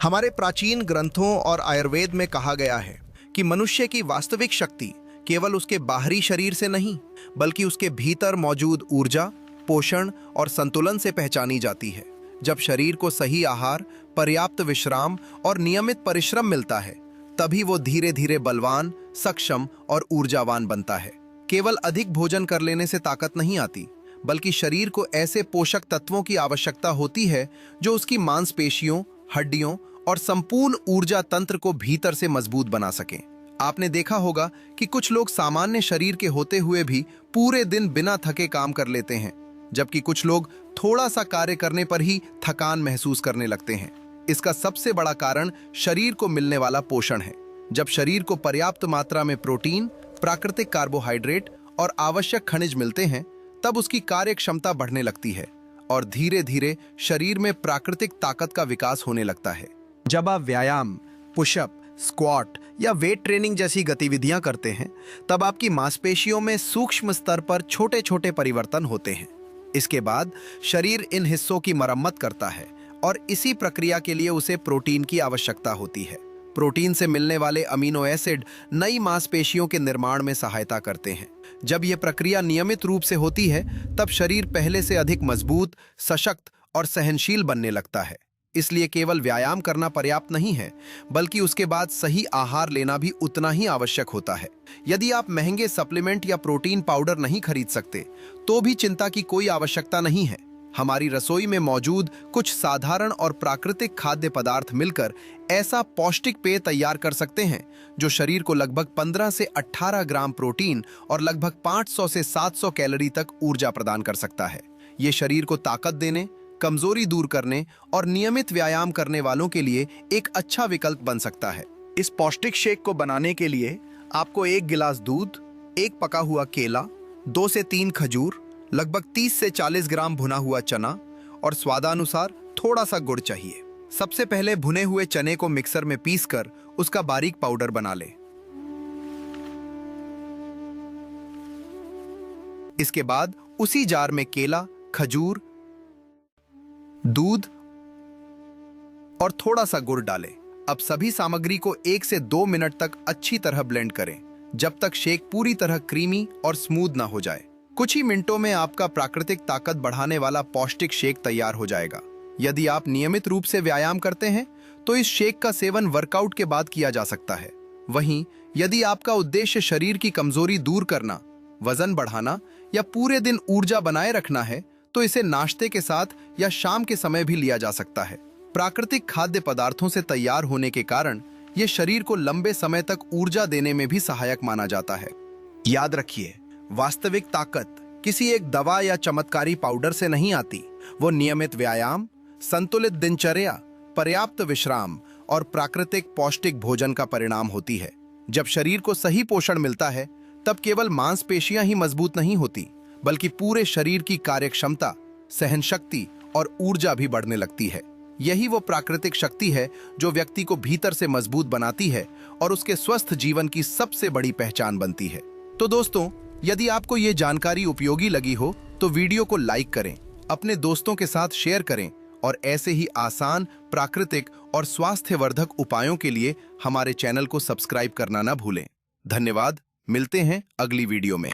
हमारे प्राचीन ग्रंथों और आयुर्वेद में कहा गया है कि मनुष्य की वास्तविक शक्ति केवल उसके बाहरी शरीर से नहीं, बल्कि उसके भीतर मौजूद ऊर्जा, पोषण और संतुलन से पहचानी जाती है। जब शरीर को सही आहार, पर्याप्त विश्राम और नियमित परिश्रम मिलता है, तभी वो धीरे धीरे बलवान, सक्षम और ऊर्जावान बनता है। केवल अधिक भोजन कर लेने से ताकत नहीं आती, बल्कि शरीर को ऐसे पोषक तत्वों की आवश्यकता होती है जो उसकी मांसपेशियों, हड्डियों और संपूर्ण ऊर्जा तंत्र को भीतर से मजबूत बना सकें। आपने देखा होगा कि कुछ लोग सामान्य शरीर के होते हुए भी पूरे दिन बिना थके काम कर लेते हैं, जबकि कुछ लोग थोड़ा सा कार्य करने पर ही थकान महसूस करने लगते हैं। इसका सबसे बड़ा कारण शरीर को मिलने वाला पोषण है। जब शरीर को पर्याप्त मात्रा में प्रोटीन, प्राकृतिक कार्बोहाइड्रेट और आवश्यक खनिज मिलते हैं, तब उसकी कार्य क्षमता बढ़ने लगती है और धीरे धीरे शरीर में प्राकृतिक ताकत का विकास होने लगता है। जब आप व्यायाम, पुशअप, स्क्वाट या वेट ट्रेनिंग जैसी गतिविधियां करते हैं, तब आपकी मांसपेशियों में सूक्ष्म स्तर पर छोटे छोटे परिवर्तन होते हैं। इसके बाद शरीर इन हिस्सों की मरम्मत करता है और इसी प्रक्रिया के लिए उसे प्रोटीन की आवश्यकता होती है। प्रोटीन से मिलने वाले अमीनो एसिड नई मांसपेशियों के निर्माण में सहायता करते हैं। जब यह प्रक्रिया नियमित रूप से होती है, तब शरीर पहले से अधिक मजबूत, सशक्त और सहनशील बनने लगता है। इसलिए केवल व्यायाम करना पर्याप्त नहीं है, बल्कि उसके बाद सही आहार लेना भी उतना ही आवश्यक होता है। यदि आप महंगे सप्लीमेंट या प्रोटीन पाउडर नहीं खरीद सकते, तो भी चिंता की कोई आवश्यकता नहीं है। हमारी रसोई में मौजूद कुछ साधारण और प्राकृतिक खाद्य पदार्थ मिलकर ऐसा पौष्टिक पेय तैयार कर सकते हैं जो शरीर को लगभग 15 से 18 ग्राम प्रोटीन और लगभग 500 से 700 कैलोरी तक ऊर्जा प्रदान कर सकता है। ये शरीर को ताकत देने, कमजोरी दूर करने और नियमित व्यायाम करने वालों के लिए एक अच्छा विकल्प बन सकता है। इस पौष्टिक शेक को बनाने के लिए आपको 1 गिलास दूध, 1 पका हुआ केला, 2 से 3 खजूर, लगभग 30 से 40 ग्राम भुना हुआ चना और स्वादानुसार थोड़ा सा गुड़ चाहिए। सबसे पहले भुने हुए चने को मिक्सर में पीसकर उसका बारीक पाउडर बना लें। इसके बाद उसी जार में केला, खजूर, दूध और थोड़ा सा गुड़ डालें। अब सभी सामग्री को 1 से 2 मिनट तक अच्छी तरह ब्लेंड करें, जब तक शेक पूरी तरह क्रीमी और स्मूथ ना हो जाए। कुछ ही मिनटों में आपका प्राकृतिक ताकत बढ़ाने वाला पौष्टिक शेक तैयार हो जाएगा। यदि आप नियमित रूप से व्यायाम करते हैं, तो इस शेक का सेवन वर्कआउट के बाद किया जा सकता है। वहीं यदि आपका उद्देश्य शरीर की कमजोरी दूर करना, वजन बढ़ाना या पूरे दिन ऊर्जा बनाए रखना है, तो इसे नाश्ते के साथ या शाम के समय भी लिया जा सकता है। प्राकृतिक खाद्य पदार्थों से तैयार होने के कारण यह शरीर को लंबे समय तक ऊर्जा देने में भी सहायक माना जाता है। याद रखिए, वास्तविक ताकत किसी एक दवा या चमत्कारी पाउडर से नहीं आती। वो नियमित व्यायाम, संतुलित दिनचर्या, पर्याप्त विश्राम और प्राकृतिक पौष्टिक भोजन का परिणाम होती है। जब शरीर को सही पोषण मिलता है, तब केवल मांसपेशियां ही मजबूत नहीं होती, बल्कि पूरे शरीर की कार्यक्षमता, सहनशक्ति और ऊर्जा भी बढ़ने लगती है। यही वो प्राकृतिक शक्ति है जो व्यक्ति को भीतर से मजबूत बनाती है और उसके स्वस्थ जीवन की सबसे बड़ी पहचान बनती है। तो दोस्तों, यदि आपको ये जानकारी उपयोगी लगी हो, तो वीडियो को लाइक करें, अपने दोस्तों के साथ शेयर करें और ऐसे ही आसान, प्राकृतिक और स्वास्थ्यवर्धक उपायों के लिए हमारे चैनल को सब्सक्राइब करना ना भूलें। धन्यवाद। मिलते हैं अगली वीडियो में।